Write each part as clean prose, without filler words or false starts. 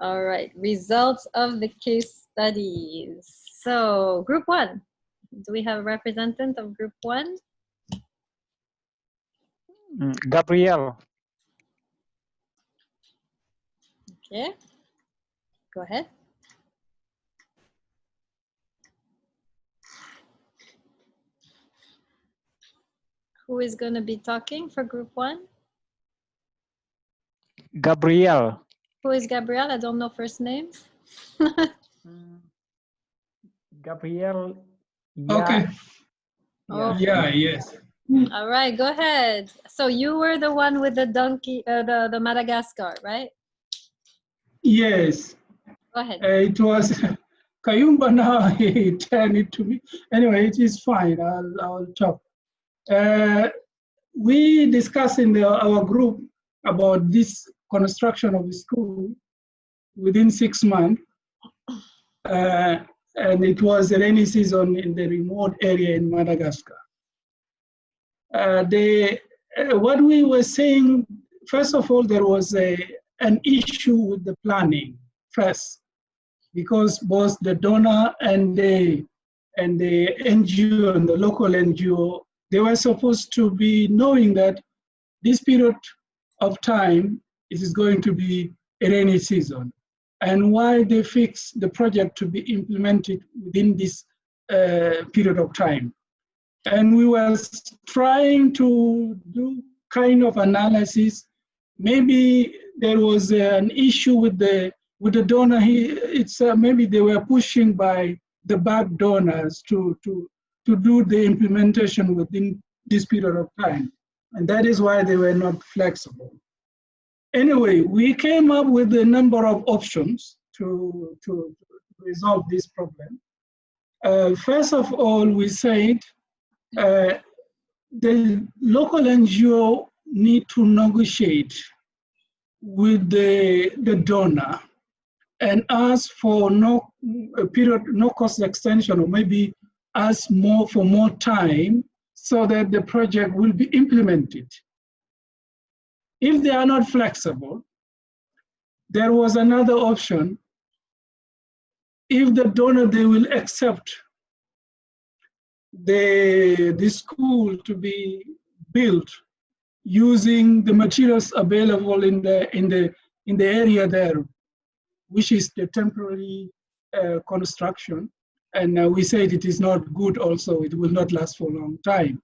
All right, results of the case studies. So group one, do we have a representative of group one? Gabriel. Okay, go ahead. Who is going to be talking for group one? Gabriel. Who is Gabriel? I don't know first names. Gabriel. Yeah. Okay. Oh. Yeah, yes. All right, go ahead. So you were the one with the donkey, the Madagascar, right? Yes. Go ahead. It was Kayumba. Now he turned it to me. Anyway, it is fine. I'll talk. We discussed in our group about this construction of the school within 6 months. And it was a rainy season in the remote area in Madagascar. What we were saying, first of all, there was an issue with the planning first, because both the donor and the NGO and the local NGO, they were supposed to be knowing that this period of time it is going to be a rainy season, and why they fix the project to be implemented within this period of time. And we were trying to do kind of analysis. Maybe there was an issue with the donor. Maybe they were pushing by the back donors to do the implementation within this period of time, and that is why they were not flexible. Anyway, we came up with a number of options to resolve this problem. First of all, we said the local NGO need to negotiate with the donor and ask for no cost extension, or maybe ask for more time so that the project will be implemented. If they are not flexible, there was another option. If the donor, they will accept the school to be built using the materials available in the area there, which is the temporary construction. And we said it is not good also, it will not last for a long time.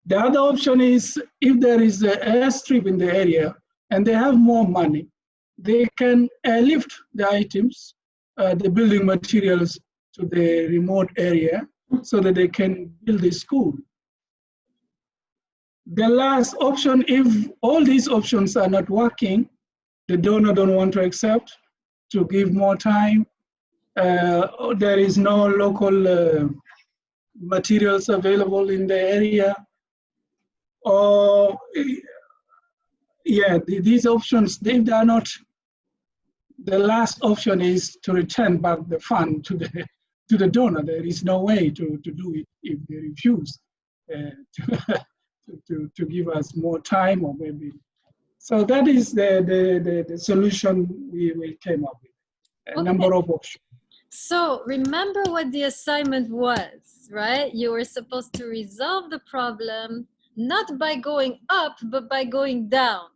The other option is, if there is an airstrip in the area and they have more money, they can airlift the items, the building materials, to the remote area so that they can build the school. The last option, if all these options are not working, the donor don't want to accept, to give more time, there is no local materials available in the area, or these options, if they are not, the last option is to return back the fund to the donor. There is no way to do it if they refuse to give us more time, or maybe. So that is the solution we came up with, a number of options. So remember what the assignment was, right? You were supposed to resolve the problem, not by going up, but by going down.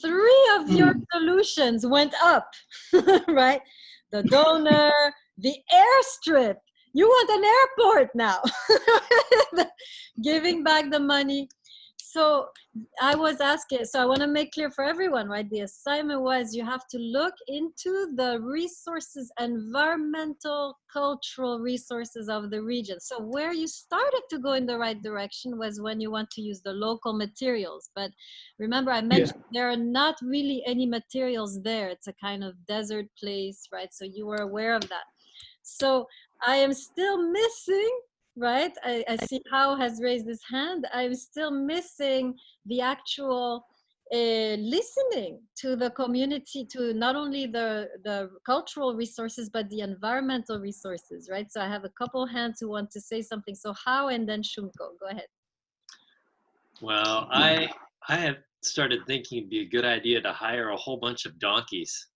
3 of your solutions went up, right? The donor, the airstrip. You want an airport now. Giving back the money. So I was asking, so I want to make clear for everyone, right? The assignment was you have to look into the resources, environmental, cultural resources of the region. So where you started to go in the right direction was when you want to use the local materials. But remember, I mentioned there are not really any materials there. It's a kind of desert place, right? So you were aware of that. So I am still missing, right? I see Hao has raised his hand. I'm still missing the actual listening to the community, to not only the cultural resources, but the environmental resources, right? So I have a couple hands who want to say something. So Hao and then Shumko, go ahead. Well, I have started thinking it'd be a good idea to hire a whole bunch of donkeys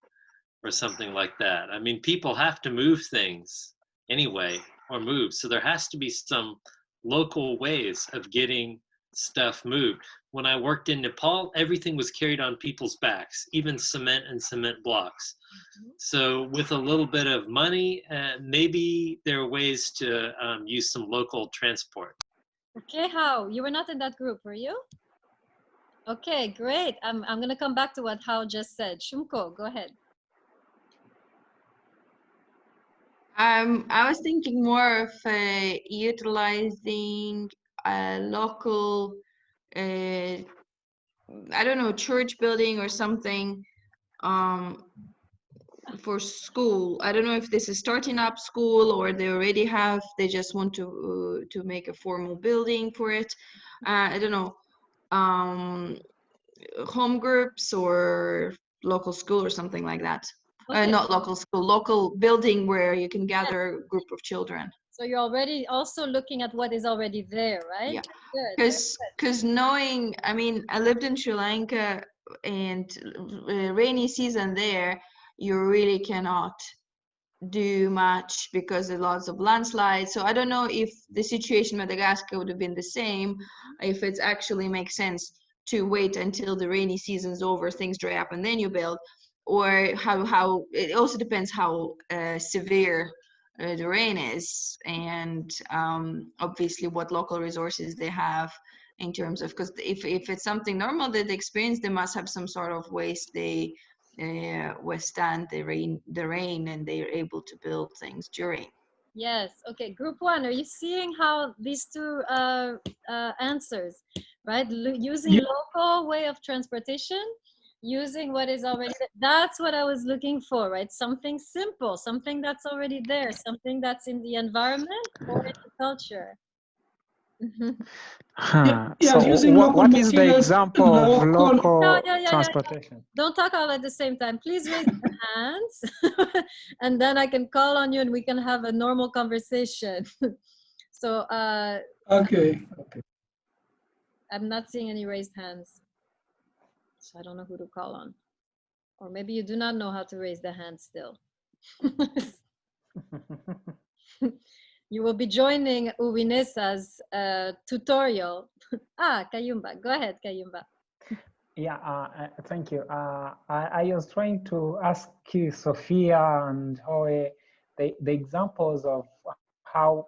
or something like that. I mean, people have to move things anyway, or move. So there has to be some local ways of getting stuff moved. When I worked in Nepal, everything was carried on people's backs, even cement and cement blocks. So with a little bit of money, maybe there are ways to use some local transport. Okay, Hao, you were not in that group, were you? Okay, great. I'm going to come back to what Hao just said. Shumko, go ahead. I was thinking more of utilizing local, I don't know, church building or something for school. I don't know if this is starting up school or they already have, they just want to make a formal building for it. I don't know, home groups or local school or something like that. Okay. Not local school, local building where you can gather a group of children. So you're already also looking at what is already there, right? Yeah, Good. because knowing, I mean, I lived in Sri Lanka and rainy season there, you really cannot do much because there's lots of landslides. So I don't know if the situation in Madagascar would have been the same, if it actually makes sense to wait until the rainy season's over, things dry up, and then you build, or how it also depends how severe the rain is, and obviously what local resources they have in terms of, because if it's something normal that they experience, they must have some sort of ways they withstand the rain and they're able to build things during. Yes. Okay. Group one, are you seeing how these two answers, right? Using local way of transportation, using what is already there. That's what I was looking for, right? Something simple, something that's already there, something that's in the environment or in the culture. Yeah, So using local what is the materials, example of local Yeah. transportation? Don't talk all at the same time. Please raise your hands and then I can call on you and we can have a normal conversation. So okay. I'm not seeing any raised hands. So I don't know who to call on. Or maybe you do not know how to raise the hand still. You will be joining Uwinesa's tutorial. Kayumba, go ahead, Kayumba. Yeah, thank you. I was trying to ask you, Sophia and Hoe, the examples of how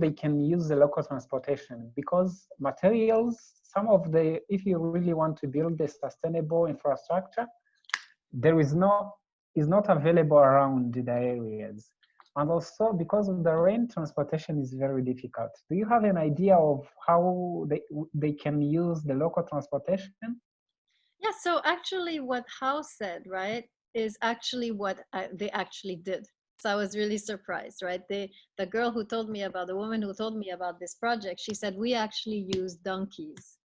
they can use the local transportation, because materials, some of the, if you really want to build a sustainable infrastructure, there is not available around the areas. And also because of the rain, transportation is very difficult. Do you have an idea of how they can use the local transportation? Yeah, so actually what House said, right, is actually what they actually did. So I was really surprised, right? The girl who told me about, the woman who told me about this project, she said, we actually use donkeys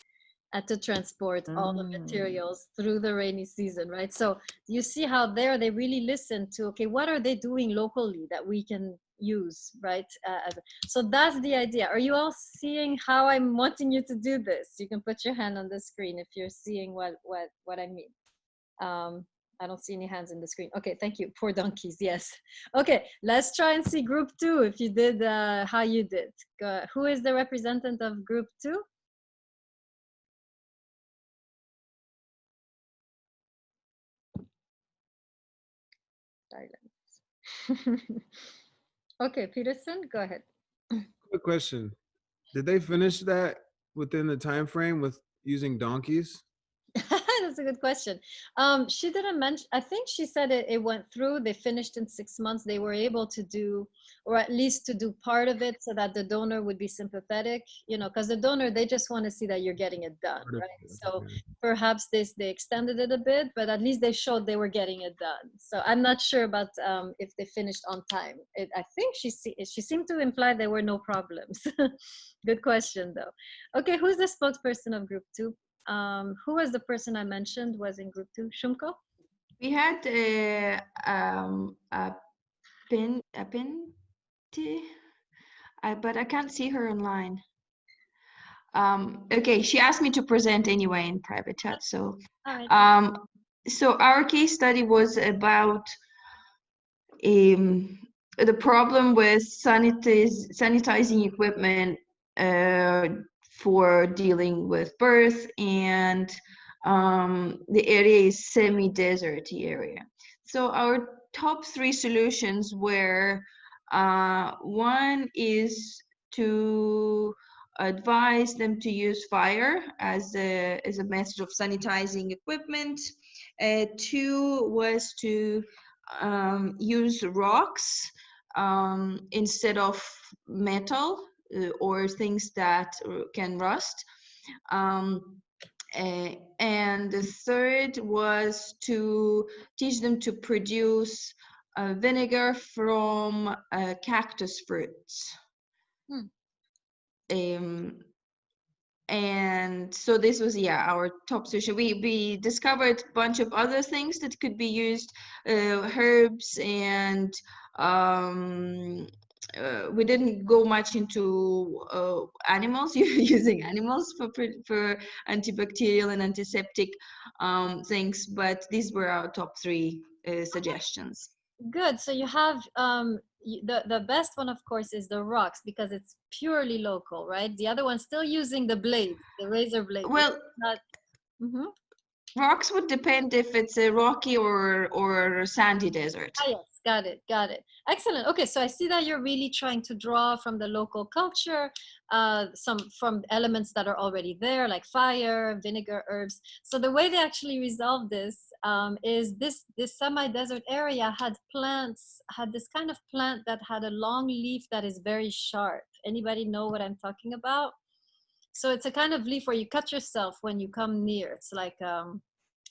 to transport all the materials through the rainy season, right? So you see how there they really listen to, okay, what are they doing locally that we can use, right? So that's the idea. Are you all seeing how I'm wanting you to do this? You can put your hand on the screen if you're seeing what I mean. I don't see any hands in the screen. Okay, thank you. Poor donkeys, yes. Okay, let's try and see group two if you did how you did. Who is the representative of group two? Silence. Okay, Peterson, go ahead. Quick question. Did they finish that within the time frame with using donkeys? That's a good question. She didn't mention, I think she said it went through, they finished in 6 months. They were able to do, or at least to do part of it so that the donor would be sympathetic, you know, because the donor, they just want to see that you're getting it done, right? So perhaps they extended it a bit, but at least they showed they were getting it done. So I'm not sure about if they finished on time. I think she seemed to imply there were no problems. Good question though. Okay, who's the spokesperson of group two? Who was the person I mentioned was in group two? Shumko? We had a but I can't see her online. Okay, she asked me to present anyway in private chat, so So our case study was about the problem with sanitizing equipment for dealing with birth, and the area is semi-deserty area. So our top 3 solutions were, one is to advise them to use fire as a method of sanitizing equipment. 2 was to use rocks instead of metal or things that can rust. And the third was to teach them to produce vinegar from cactus fruits. And so this was, yeah, our top solution. We discovered a bunch of other things that could be used, herbs, and we didn't go much into animals, using animals for antibacterial and antiseptic things, but these were our top 3 suggestions. Good. So you have the best one, of course, is the rocks, because it's purely local, right? The other one's still using the blade, the razor blade. Well, not. Mm-hmm. Rocks would depend if it's a rocky or sandy desert. Ah, yes, got it. Excellent. Okay, so I see that you're really trying to draw from the local culture, some from elements that are already there, like fire, vinegar, herbs. So the way they actually resolved this is this semi-desert area had this kind of plant that had a long leaf that is very sharp. Anybody know what I'm talking about? So it's a kind of leaf where you cut yourself when you come near. It's like, I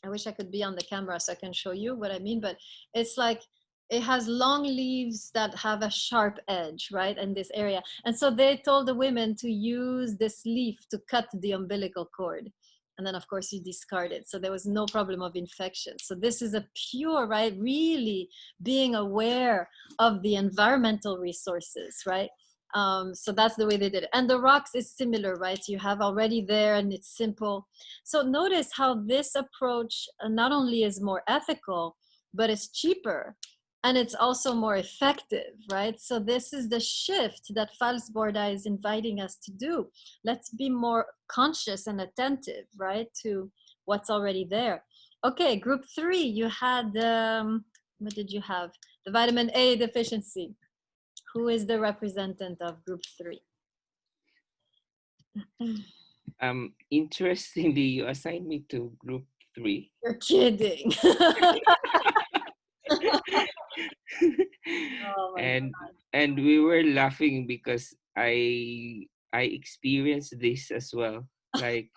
wish I could be on the camera so I can show you what I mean, but it's like, it has long leaves that have a sharp edge, right, in this area. And so they told the women to use this leaf to cut the umbilical cord. And then, of course, you discard it. So there was no problem of infection. So this is a pure, right, really being aware of the environmental resources, right? So that's the way they did it. And the rocks is similar, right? You have already there and it's simple. So notice how this approach not only is more ethical, but it's cheaper and it's also more effective, right? So this is the shift that Falsborda is inviting us to do. Let's be more conscious and attentive, right, to what's already there. Okay, group 3, you had, what did you have? The vitamin A deficiency. Who is the representative of group 3? Interestingly, you assigned me to group 3. You're kidding. Oh my God. And we were laughing because I experienced this as well. Like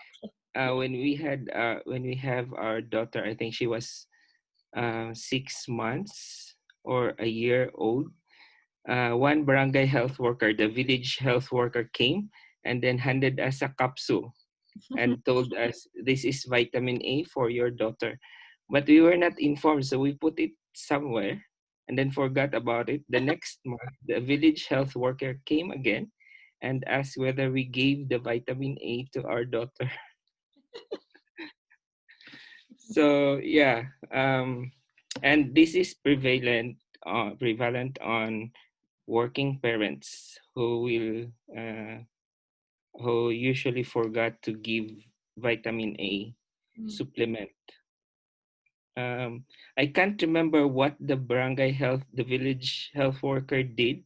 when we have our daughter, I think she was 6 months or a year old. One barangay health worker, the village health worker, came and then handed us a capsule and told us, this is vitamin A for your daughter. But we were not informed, so we put it somewhere and then forgot about it. The next month, the village health worker came again and asked whether we gave the vitamin A to our daughter. So yeah, and this is prevalent on working parents who usually forgot to give vitamin A supplement. I can't remember what the village health worker did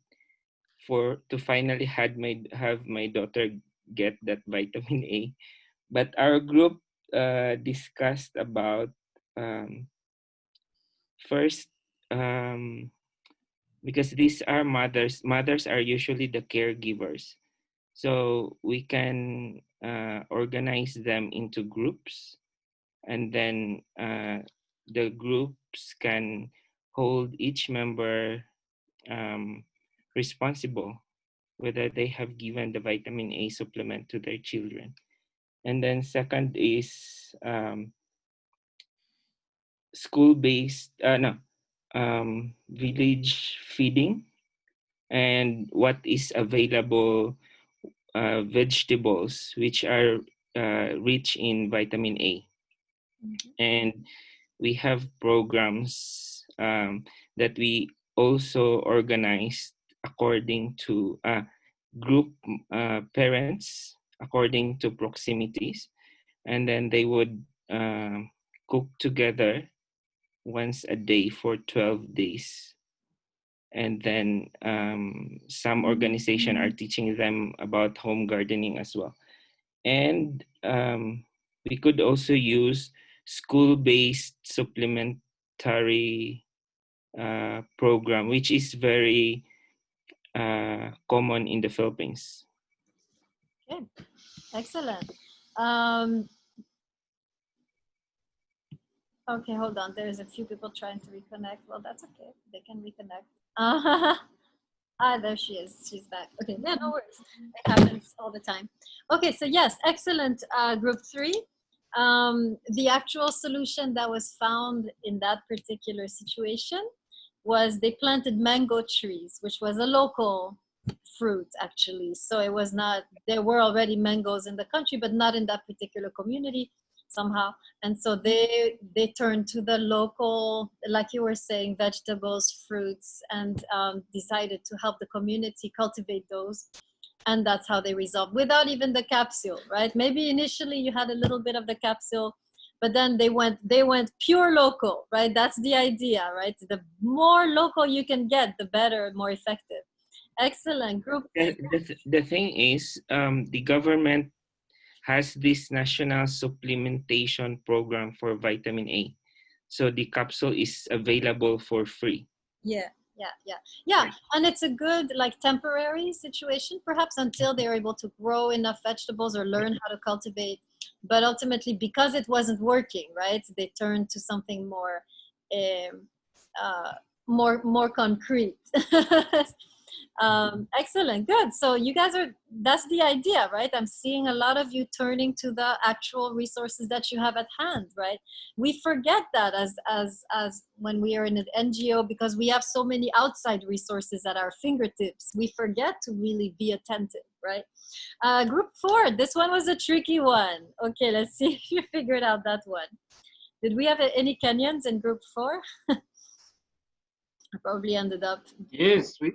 to finally have my daughter get that vitamin A. But our group discussed about first, because these are mothers. Mothers are usually the caregivers. So we can organize them into groups, and then the groups can hold each member responsible whether they have given the vitamin A supplement to their children. And then second is school-based, village feeding, and what is available, vegetables which are rich in vitamin A. And we have programs that we also organized according to group parents, according to proximities, and then they would cook together once a day for 12 days. And then some organization are teaching them about home gardening as well. And we could also use school-based supplementary program, which is very common in the Philippines. Okay, excellent. Okay, hold on. There's a few people trying to reconnect. Well, that's okay. They can reconnect. There she is. She's back. Okay, yeah, no worries. It happens all the time. Okay, so yes, excellent. Group 3. The actual solution that was found in that particular situation was they planted mango trees, which was a local fruit actually. So it was not, there were already mangoes in the country, but not in that particular community somehow. And so they turned to the local, like you were saying, vegetables, fruits, and decided to help the community cultivate those. And that's how they resolved, without even the capsule, right? Maybe initially you had a little bit of the capsule, but then they went pure local, right? That's the idea, right? The more local you can get, the better, more effective. Excellent. Group. The thing is, the government has this national supplementation program for vitamin A. So the capsule is available for free. Yeah. And it's a good, like, temporary situation, perhaps, until they're able to grow enough vegetables or learn how to cultivate. But ultimately, because it wasn't working, right, they turned to something more more concrete. Excellent, good. So you guys are, that's the idea, right? I'm seeing a lot of you turning to the actual resources that you have at hand, right? We forget that as when we are in an NGO, because we have so many outside resources at our fingertips. We forget to really be attentive, right? Group 4, this one was a tricky one. Okay, let's see if you figured out that one. Did we have any Kenyans in group 4? I probably ended up. Yes, we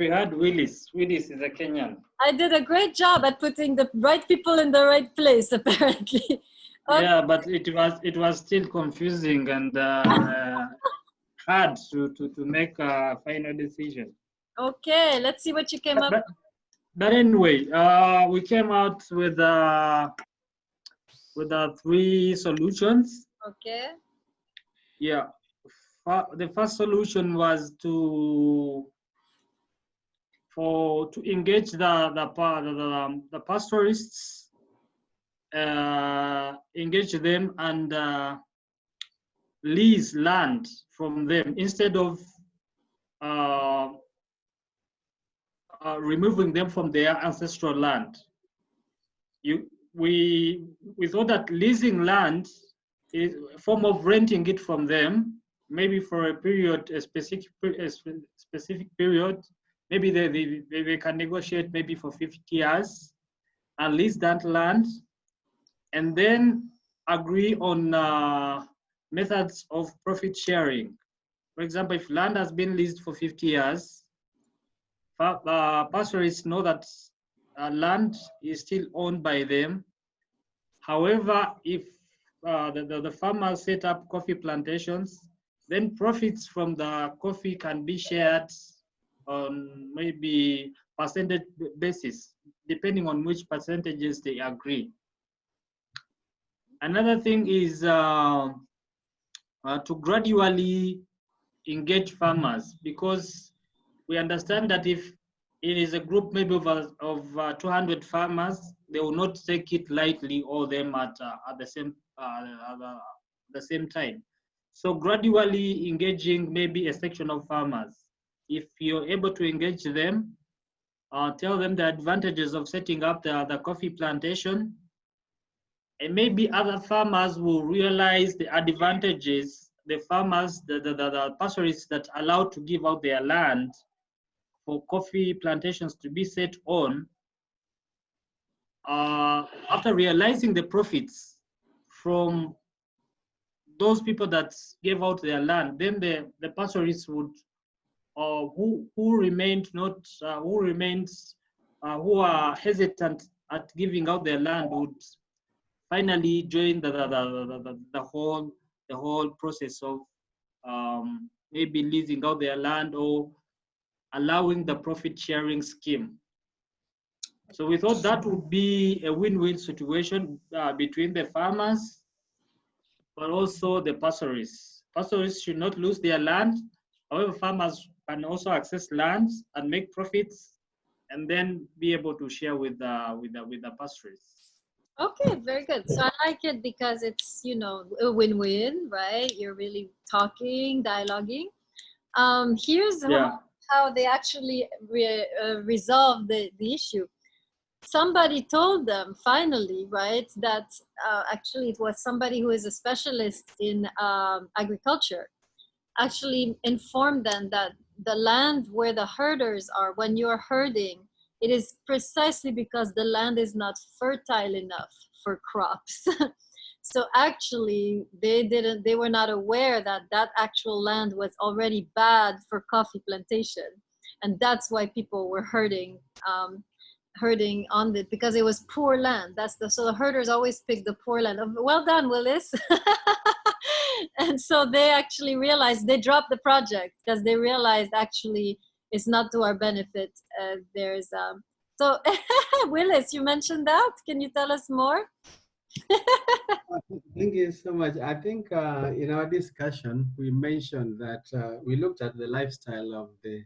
had Willis. Willis is a Kenyan. I did a great job at putting the right people in the right place, apparently. Okay. Yeah, but it was still confusing and hard to make a final decision. Okay, let's see what you came up with. But anyway, we came out with 3 solutions. Okay. Yeah, the first solution was to engage the pastoralists, engage them and lease land from them instead of removing them from their ancestral land. We thought that leasing land is a form of renting it from them, maybe for a period, a specific period. Maybe they can negotiate maybe for 50 years and lease that land, and then agree on methods of profit sharing. For example, if land has been leased for 50 years, pastoralists know that land is still owned by them. However, if the farmers set up coffee plantations, then profits from the coffee can be shared on maybe percentage basis, depending on which percentages they agree. Another thing is to gradually engage farmers, because we understand that if it is a group maybe of 200 farmers, they will not take it lightly, all them at the same time. So gradually engaging maybe a section of farmers. If you're able to engage them, tell them the advantages of setting up the coffee plantation, and maybe other farmers will realize the advantages. The farmers, the pastoralists that are allowed to give out their land for coffee plantations to be set on, after realizing the profits from those people that gave out their land, then the pastoralists would, who remained not, who are hesitant at giving out their land would finally join the whole process of maybe leasing out their land or allowing the profit sharing scheme. So we thought that would be a win-win situation between the farmers, but also the pastoralists. Pastoralists should not lose their land. However, farmers can also access lands and make profits, and then be able to share with the pastoralists. Okay, very good. So I like it because it's, you know, a win-win, right? You're really talking, dialoguing. Here's how they actually resolve the issue. Somebody told them finally, right, that actually it was somebody who is a specialist in agriculture, actually informed them that the land where the herders are, when you're herding, it is precisely because the land is not fertile enough for crops. So actually they were not aware that that actual land was already bad for coffee plantation. And that's why people were herding on it, because it was poor land. So the herders always pick the poor land. Well done, Willis. And so they actually realized, they dropped the project because they realized actually it's not to our benefit. So Willis, you mentioned that. Can you tell us more? Thank you so much. I think in our discussion, we mentioned that we looked at the lifestyle of the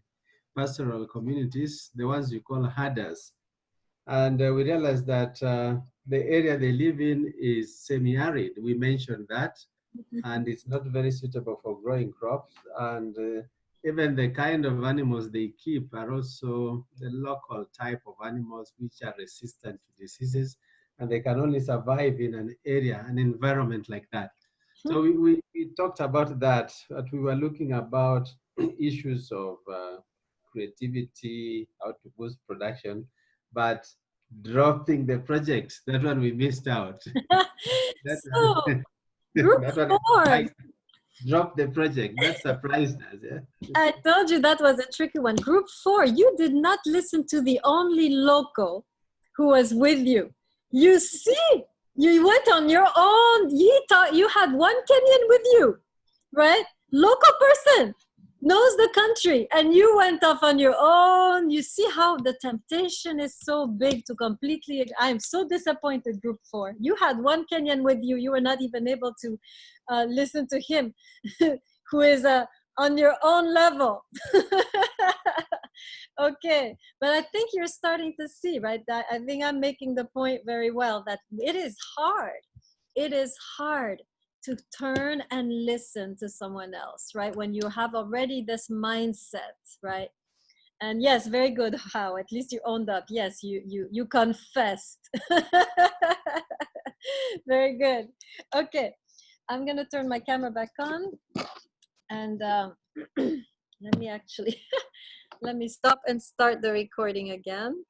pastoral communities, the ones you call herders. And we realized that the area they live in is semi-arid. We mentioned that, and it's not very suitable for growing crops. And even the kind of animals they keep are also the local type of animals which are resistant to diseases, and they can only survive in an area, an environment like that. So we talked about that, but we were looking about issues of creativity, how to boost production, but dropping the project, that one we missed out. So, group four. Drop the project. That surprised us. Yeah? I told you that was a tricky one. Group 4, you did not listen to the only local who was with you. You see, you went on your own. You thought you had one Kenyan with you, right? Local person knows the country, and you went off on your own. You see how the temptation is so big to completely. I'm so disappointed, Group 4. You had one Kenyan with you. You were not even able to listen to him, who is on your own level. Okay, but I think you're starting to see, right? That I think I'm making the point very well, that it is hard. It is hard to turn and listen to someone else, right? When you have already this mindset, right? And yes, very good, How. At least you owned up. Yes, you confessed. Very good. Okay, I'm gonna turn my camera back on, and let me actually let me stop and start the recording again.